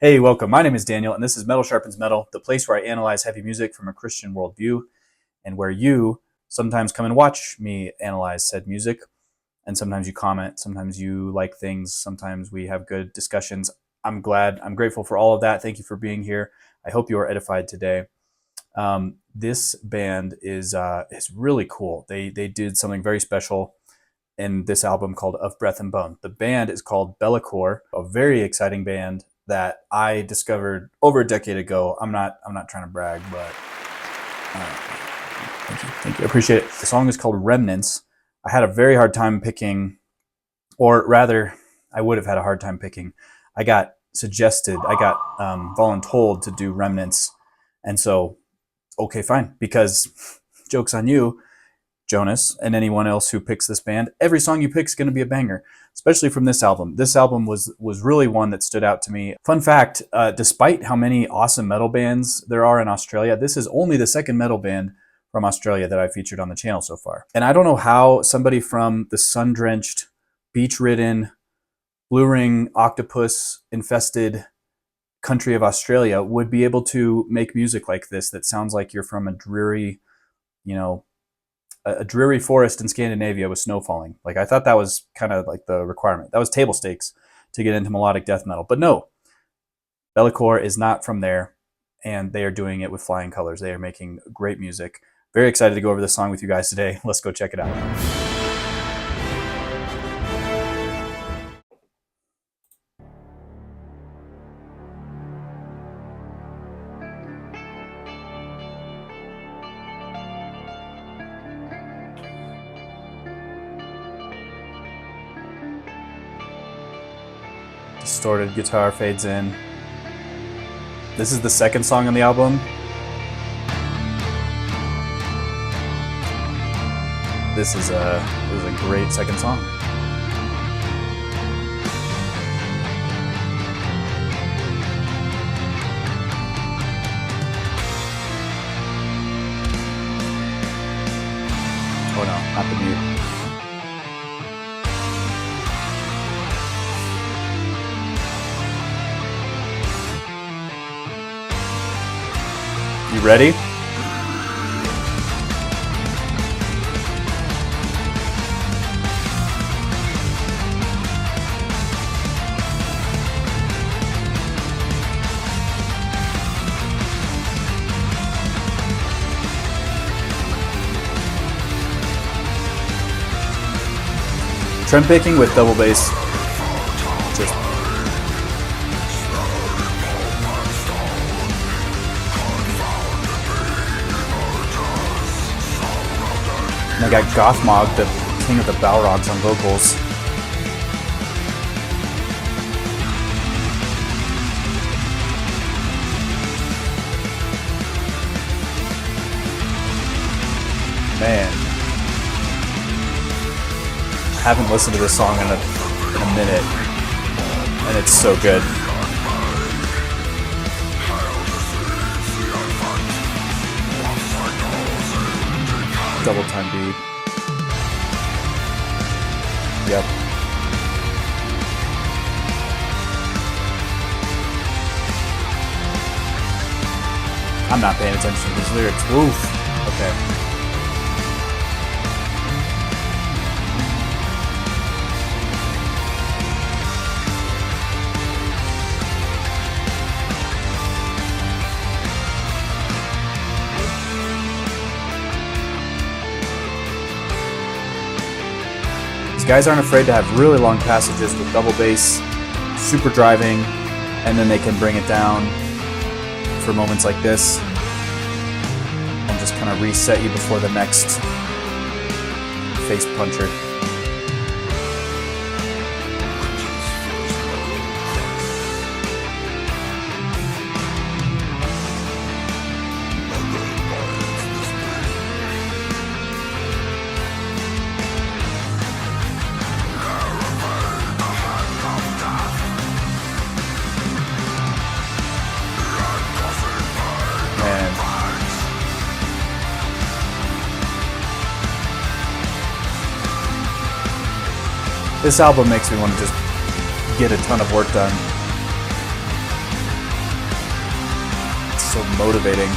Hey, welcome. My name is Daniel, and this is Metal Sharpens Metal, the place where I analyze heavy music from a Christian worldview, and where you sometimes come and watch me analyze said music, and sometimes you comment, sometimes you like things, sometimes we have good discussions. I'm grateful for all of that. Thank you for being here. I hope you are edified today. This band is really cool. They did something very special in this album called Of Breath and Bone. The band is called Bellacore, a very exciting band that I discovered over a decade ago. I'm not trying to brag, but thank you, I appreciate it. The song is called Remnants. I had a very hard time picking, or rather, I would have had a hard time picking. I got voluntold to do Remnants, and so okay, fine, because joke's on you, Jonas, and anyone else who picks this band. Every song you pick is going to be a banger, especially from this album. This album was really one that stood out to me. Fun fact, despite how many awesome metal bands there are in Australia, this is only the second metal band from Australia that I've featured on the channel so far. And I don't know how somebody from the sun-drenched, beach-ridden, blue ring octopus-infested country of Australia would be able to make music like this that sounds like you're from a dreary forest in Scandinavia with snow falling. Like, I thought that was kind of like the requirement. That was table stakes to get into melodic death metal. But no, Bellacore is not from there, and they are doing it with flying colors. They are making great music. Very excited to go over this song with you guys today. Let's go check it out. Distorted guitar fades in. This is the second song on the album. This is a great second song. Oh no, not the mute. You ready? Trem picking with double bass. Just and I got Gothmog, the king of the Balrogs, on vocals. Man, I haven't listened to this song in a minute, and it's so good. Double time beat. Yep. I'm not paying attention to these lyrics. Oof. Okay. Guys aren't afraid to have really long passages with double bass, super driving, and then they can bring it down for moments like this and just kind of reset you before the next face puncher. This album makes me want to just get a ton of work done. so motivating.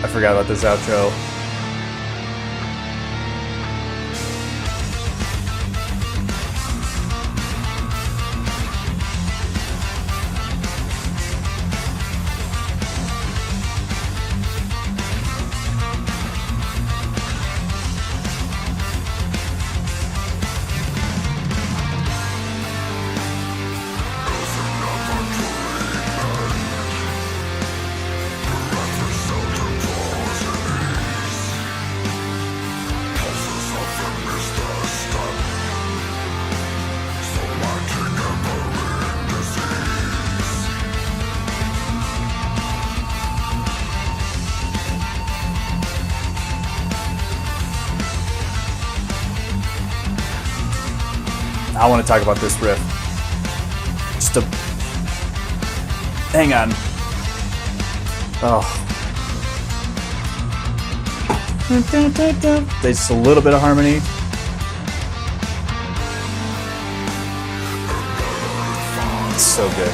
I forgot about this outro. I want to talk about this riff. Just a... Hang on. Oh. There's just a little bit of harmony. It's so good.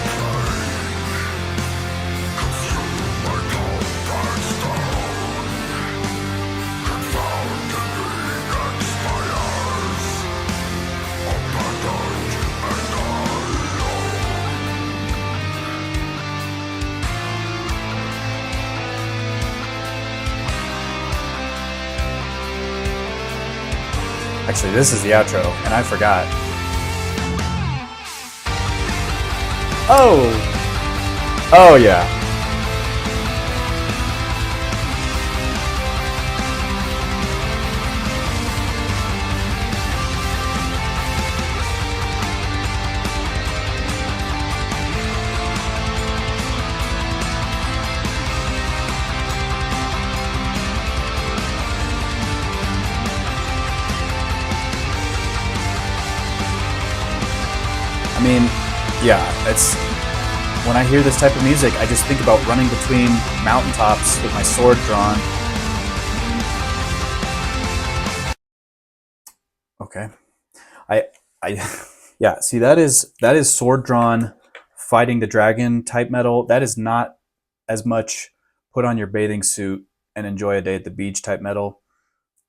Actually, this is the outro, and I forgot. Oh! Oh, yeah. I mean, yeah, it's when I hear this type of music, I just think about running between mountaintops with my sword drawn. Okay, yeah. See, that is sword drawn, fighting the dragon type metal. That is not as much put on your bathing suit and enjoy a day at the beach type metal.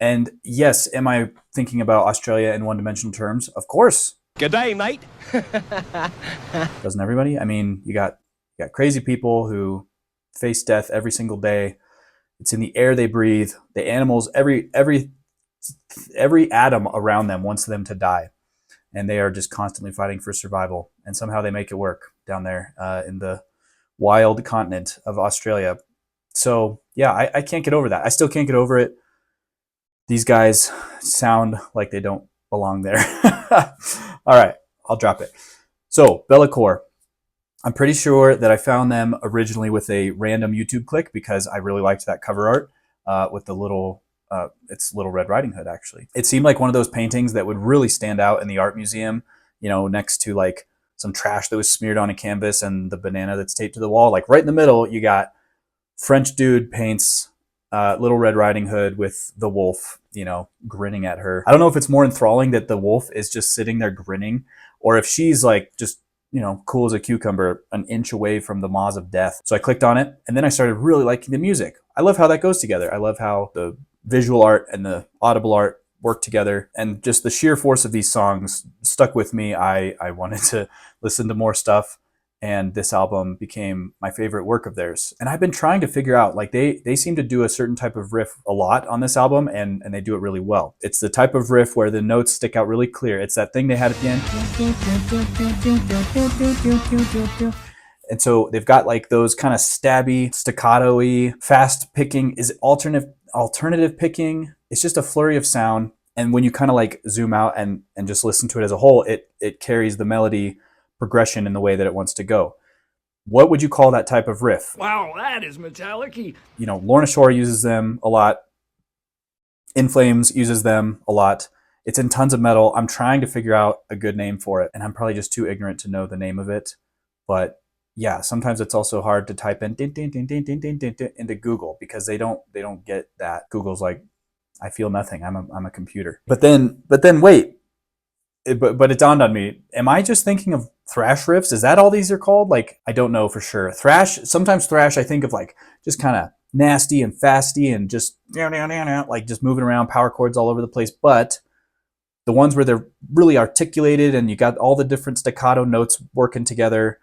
And yes, am I thinking about Australia in one-dimensional terms? Of course. Good day, mate. Doesn't everybody? I mean, you got crazy people who face death every single day. It's in the air they breathe. The animals, every atom around them wants them to die, and they are just constantly fighting for survival. And somehow they make it work down there in the wild continent of Australia. So yeah, I can't get over that. I still can't get over it. These guys sound like they don't belong there. All right, I'll drop it. So Bellacore, I'm pretty sure that I found them originally with a random YouTube click because I really liked that cover art with the little, it's Little Red Riding Hood actually. It seemed like one of those paintings that would really stand out in the art museum, you know, next to like some trash that was smeared on a canvas and the banana that's taped to the wall. Like right in the middle, you got French dude paints Little Red Riding Hood with the wolf, you know, grinning at her. I don't know if it's more enthralling that the wolf is just sitting there grinning, or if she's like just, you know, cool as a cucumber, an inch away from the maws of death. So I clicked on it, and then I started really liking the music. I love how that goes together. I love how the visual art and the audible art work together, and just the sheer force of these songs stuck with me. I wanted to listen to more stuff, and this album became my favorite work of theirs. And I've been trying to figure out, like they seem to do a certain type of riff a lot on this album, and they do it really well. It's the type of riff where the notes stick out really clear. It's that thing they had at the end. And so they've got like those kind of stabby, staccato-y, fast picking, is it alternative picking? It's just a flurry of sound. And when you kind of like zoom out and just listen to it as a whole, it carries the melody progression in the way that it wants to go. What would you call that type of riff? Wow, that is metallic-y. You know, Lorna Shore uses them a lot. In Flames uses them a lot. It's in tons of metal. I'm trying to figure out a good name for it, and I'm probably just too ignorant to know the name of it. But yeah, sometimes it's also hard to type in into Google because they don't get that. Google's like, I feel nothing. I'm a computer. But then wait. But it dawned on me, am I just thinking of thrash riffs? Is that all these are called? Like, I don't know for sure. Sometimes thrash I think of like just kind of nasty and fasty and just like just moving around, power chords all over the place. But the ones where they're really articulated and you got all the different staccato notes working together,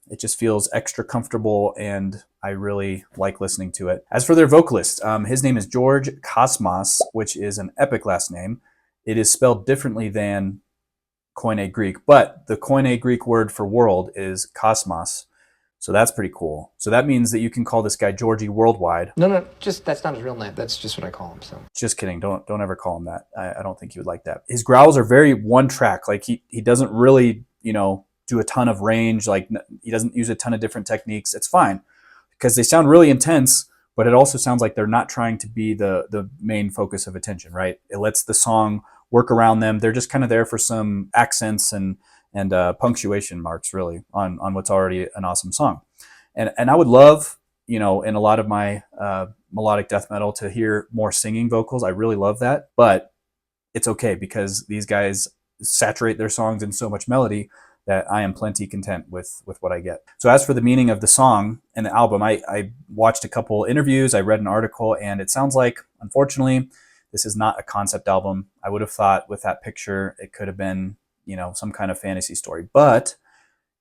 it just feels extra comfortable and I really like listening to it. As for their vocalist, his name is George Kosmas, which is an epic last name. It is spelled differently than Koine Greek, but the Koine Greek word for world is kosmos. So that's pretty cool. So that means that you can call this guy Georgie Worldwide. No, just that's not his real name. That's just what I call him. So just kidding. Don't ever call him that. I don't think he would like that. His growls are very one track. Like he doesn't really, do a ton of range. Like he doesn't use a ton of different techniques. It's fine because they sound really intense, but it also sounds like they're not trying to be the main focus of attention, right? It lets the song work around them. They're just kind of there for some accents and punctuation marks, really, on what's already an awesome song. And I would love, in a lot of my melodic death metal to hear more singing vocals. I really love that, but it's okay because these guys saturate their songs in so much melody that I am plenty content with what I get. So as for the meaning of the song and the album, I watched a couple interviews, I read an article, and it sounds like, unfortunately, this is not a concept album. I would have thought with that picture, it could have been, some kind of fantasy story. But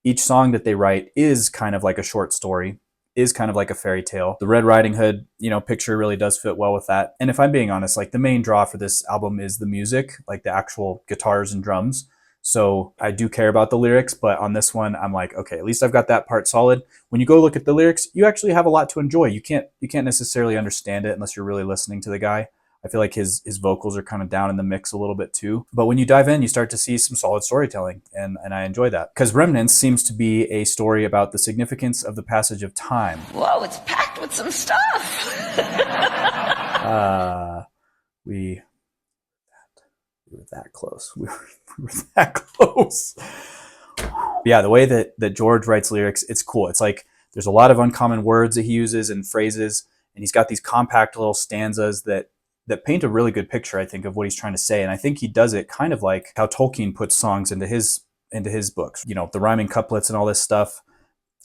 each song that they write is kind of like a short story, is kind of like a fairy tale. The Red Riding Hood, picture really does fit well with that. And if I'm being honest, like the main draw for this album is the music, like the actual guitars and drums. So I do care about the lyrics, but on this one, I'm like, okay, at least I've got that part solid. When you go look at the lyrics, you actually have a lot to enjoy. You can't necessarily understand it unless you're really listening to the guy. I feel like his vocals are kind of down in the mix a little bit too. But when you dive in, you start to see some solid storytelling, and I enjoy that. Because Remnants seems to be a story about the significance of the passage of time. Whoa, it's packed with some stuff. We were that close. We were that close. Yeah, the way that George writes lyrics, it's cool. It's like there's a lot of uncommon words that he uses and phrases, and he's got these compact little stanzas that paint a really good picture, I think, of what he's trying to say. And I think he does it kind of like how Tolkien puts songs into his books. The rhyming couplets and all this stuff.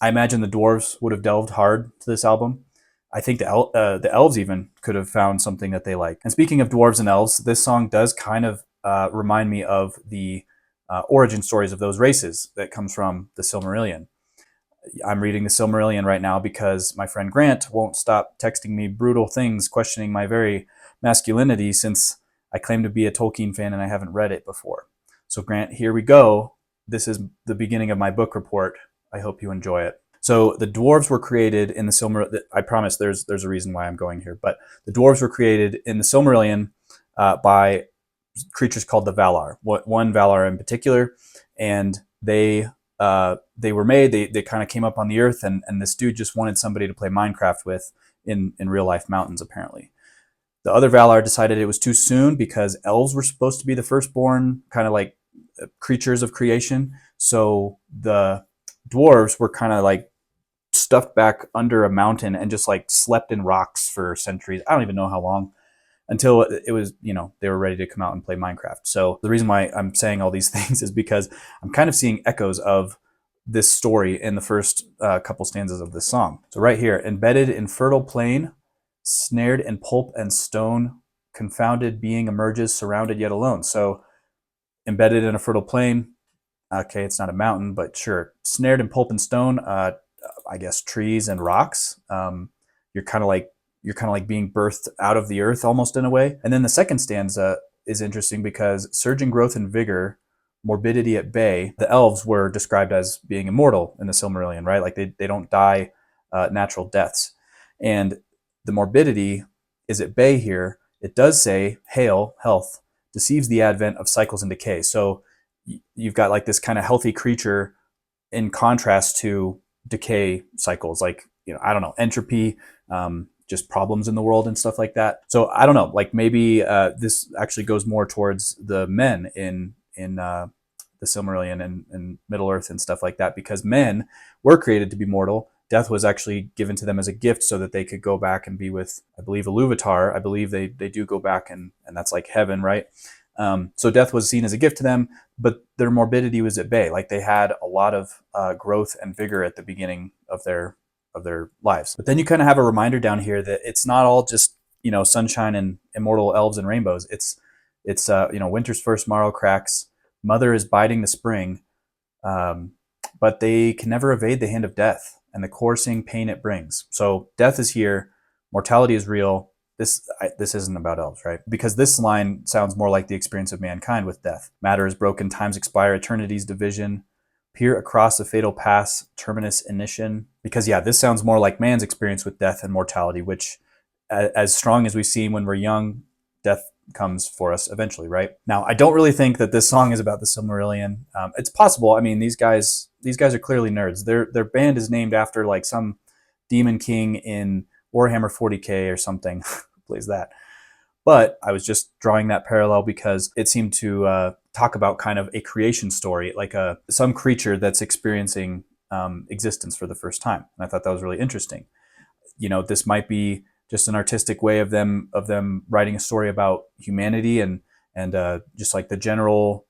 I imagine the dwarves would have delved hard to this album. I think the elves even could have found something that they like. And speaking of dwarves and elves, this song does kind of remind me of the origin stories of those races that comes from the Silmarillion. I'm reading the Silmarillion right now because my friend Grant won't stop texting me brutal things, questioning my very masculinity since I claim to be a Tolkien fan and I haven't read it before. So Grant, here we go. This is the beginning of my book report. I hope you enjoy it. So the dwarves were created in the Silmarillion. I promise there's a reason why I'm going here, but the dwarves were created in the Silmarillion by creatures called the Valar. One Valar in particular, and they were made. They kind of came up on the earth, and this dude just wanted somebody to play Minecraft with in real life mountains, apparently. The other Valar decided it was too soon because elves were supposed to be the firstborn, kind of like creatures of creation. So the dwarves were kind of like stuffed back under a mountain and just like slept in rocks for centuries. I don't even know how long, until it was, they were ready to come out and play Minecraft. So the reason why I'm saying all these things is because I'm kind of seeing echoes of this story in the first couple stanzas of this song. So right here, embedded in fertile plain, snared in pulp and stone, confounded being emerges, surrounded yet alone. So embedded in a fertile plain, okay, it's not a mountain, but sure. Snared in pulp and stone, I guess trees and rocks. You're kind of like being birthed out of the earth almost in a way. And then the second stanza is interesting because surging growth and vigor, morbidity at bay. The elves were described as being immortal in the Silmarillion, right? Like they don't die natural deaths. And the morbidity is at bay here. It does say Hale, health, deceives the advent of cycles and decay. So you've got like this kind of healthy creature in contrast to decay cycles, like, I don't know, entropy, just problems in the world and stuff like that. So I don't know, like maybe this actually goes more towards the men in the Silmarillion and Middle Earth and stuff like that, because men were created to be mortal. Death was actually given to them as a gift so that they could go back and be with, I believe, Iluvatar. I believe they do go back, and that's like heaven, right? So death was seen as a gift to them, but their morbidity was at bay. Like they had a lot of growth and vigor at the beginning of their lives. But then you kind of have a reminder down here that it's not all just, sunshine and immortal elves and rainbows. It's winter's first marrow cracks. Mother is biding the spring, but they can never evade the hand of death and the coursing pain it brings. So death is here, mortality is real. This isn't about elves, right? Because this line sounds more like the experience of mankind with death. Matter is broken, times expire, eternity's division, peer across the fatal pass, terminus, inition. Because this sounds more like man's experience with death and mortality, which, as strong as we see when we're young, death comes for us eventually, right? Now, I don't really think that this song is about the Silmarillion. It's possible. I mean, these guys are clearly nerds. Their band is named after like some demon king in Warhammer 40K or something. Who plays that? But I was just drawing that parallel because it seemed to talk about kind of a creation story, like some creature that's experiencing existence for the first time. And I thought that was really interesting. This might be just an artistic way of them writing a story about humanity and just like the general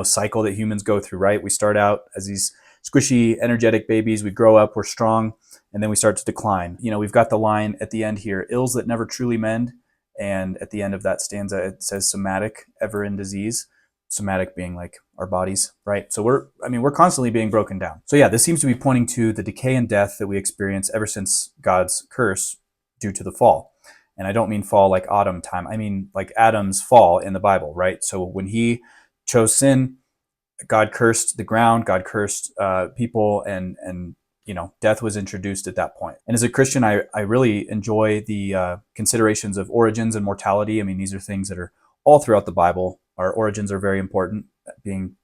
cycle that humans go through, right? We start out as these squishy, energetic babies. We grow up, we're strong, and then we start to decline. We've got the line at the end here: ills that never truly mend. And at the end of that stanza, it says somatic, ever in disease. Somatic being like our bodies, right? So we're constantly being broken down. So this seems to be pointing to the decay and death that we experience ever since God's curse due to the fall. And I don't mean fall like autumn time. I mean like Adam's fall in the Bible, right? So when he chose sin, God cursed the ground, God cursed people, and death was introduced at that point. And as a Christian, I really enjoy the considerations of origins and mortality. I mean, these are things that are all throughout the Bible. Our origins are very important, being,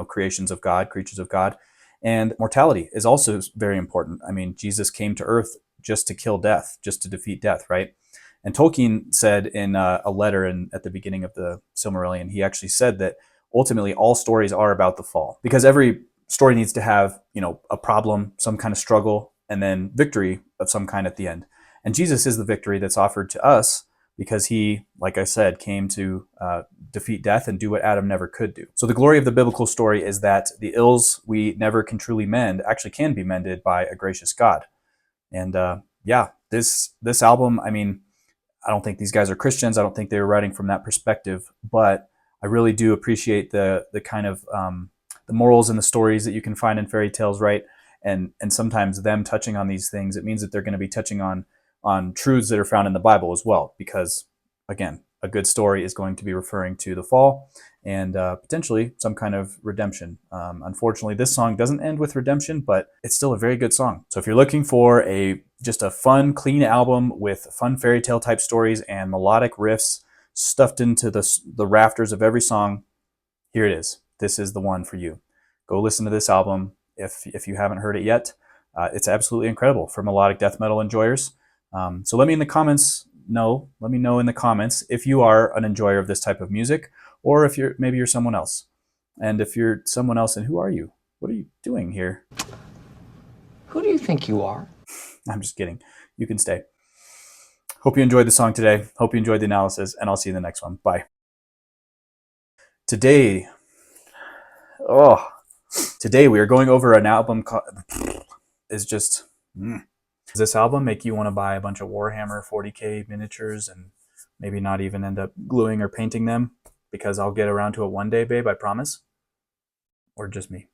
creations of God, creatures of God. And mortality is also very important. I mean, Jesus came to earth just to kill death, just to defeat death, right? And Tolkien said in a letter at the beginning of the Silmarillion, he actually said that ultimately all stories are about the fall, because every story needs to have, a problem, some kind of struggle, and then victory of some kind at the end. And Jesus is the victory that's offered to us because he, like I said, came to defeat death and do what Adam never could do. So the glory of the biblical story is that the ills we never can truly mend actually can be mended by a gracious God. And this album, I mean, I don't think these guys are Christians. I don't think they were writing from that perspective, but I really do appreciate the kind of the morals and the stories that you can find in fairy tales, right? And sometimes them touching on these things, it means that they're going to be touching on truths that are found in the Bible as well, because again, a good story is going to be referring to the fall and potentially some kind of redemption. Unfortunately, this song doesn't end with redemption, but it's still a very good song. So if you're looking for just a fun, clean album with fun fairy tale type stories and melodic riffs stuffed into the rafters of every song, here it is. This is the one for you. Go listen to this album if you haven't heard it yet. It's absolutely incredible for melodic death metal enjoyers. So let me know in the comments if you are an enjoyer of this type of music, or if maybe you're someone else. And if you're someone else, and who are you? What are you doing here? Who do you think you are? I'm just kidding. You can stay. Hope you enjoyed the song today. Hope you enjoyed the analysis, and I'll see you in the next one. Bye. Today we are going over an album called Does this album make you want to buy a bunch of Warhammer 40K miniatures and maybe not even end up gluing or painting them? Because I'll get around to it one day, babe, I promise. Or just me.